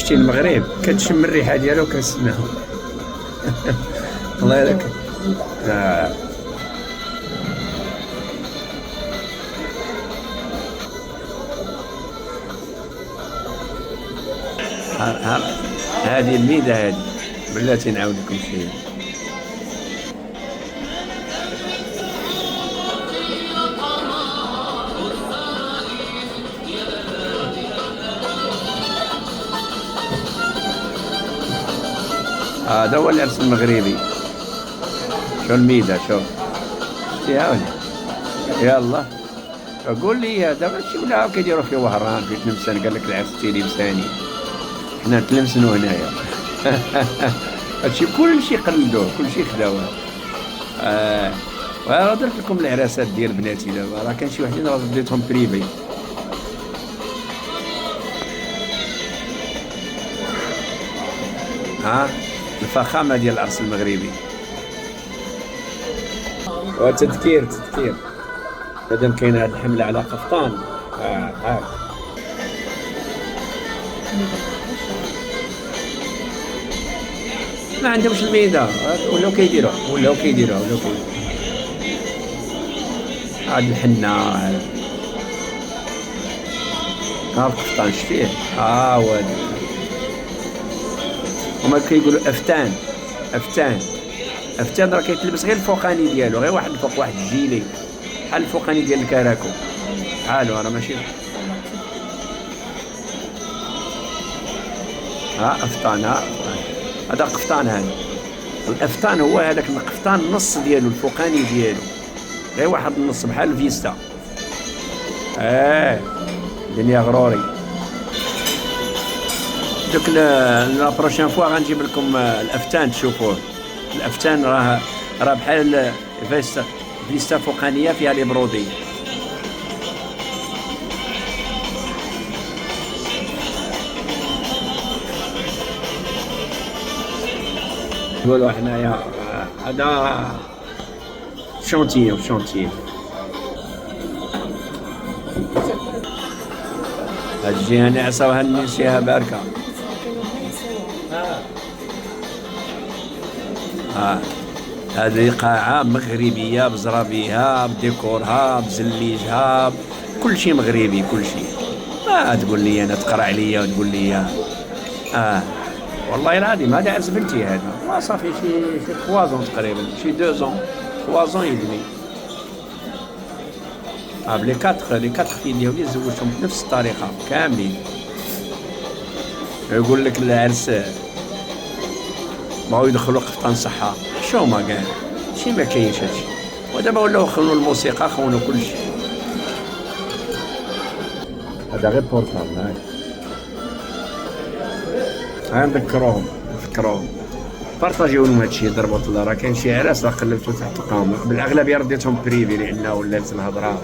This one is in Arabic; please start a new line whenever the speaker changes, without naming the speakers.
شتي المغرب كتشم الريحه ديالو وكنسمعها. الله يلك. هذه الميده هذه بلاتي نعاود لكم شي. هذا هو العرس المغربي. شو الميده شوف شتي هاولي. يلا قول لي دابا شي ولاو كيديروا في وهران في تلمسان قال لك العرس التلمساني. حنا تلمسنو هنايا. هادشي كلشي قلدوه كلشي خداوه. وراه درت لكم العراسات ديال بناتي دابا راه كان شي وحدين راه ديتهم بريفي. الفخامه ديال العرس المغربي. وتذكير مادام كاين هاد الحمله على قفطان. هاك ما عندهمش الميدة ولاو كيديروا هاد الحنة هاد القفطان شتيه. هو هذا هما كيقولوا أفتان راه كيتلبس غير الفوقاني ديالو غير واحد الفوق واحد الجيلي بحال الفوقاني ديال الكراكو بحالو راه ماشي. أفطان هذا قفطان. هذا الأفطان هو هذاك القفطان النص ديالو الفوقاني ديالو غير واحد النص بحال الفيستا. دنيا غروري. دوك لا بروشين فوا غنجيب لكم الأفتان تشوفوه. الأفتان راه بحال فيستا فوقانية فيها لي برودي. نقولوا حنايا هذا شونتيي. هاد الجهة ناعسة وهالنسيها باركة. هذه قاعة مغربية بزرابيها بديكورها بزليجها كل شيء مغربي كل شيء. ما تقول لي أنا تقرا عليا وتقول لي والله العظيم هذا عرس بنتي هذا صافي شي 3 زون تقريبا شي 2 زون 3 زون يدمي. لي 4 في ديالي زوجتهم بنفس الطريقة كاملين. يقول لك العرس بغاو يدخلوا قفطان صحة حشومة كاع شي ما كاينش هادشي. ودابا ولاو خونوا الموسيقى خونوا كلشي. هذا غير بورطابل. نذكروهم بارطاجيو لهم هادشي ضربوا الله. راه كاين شي عراس راه قلبتو تحت القمر بالاغلبيه رديتهم بريفي لانه ولات الهضره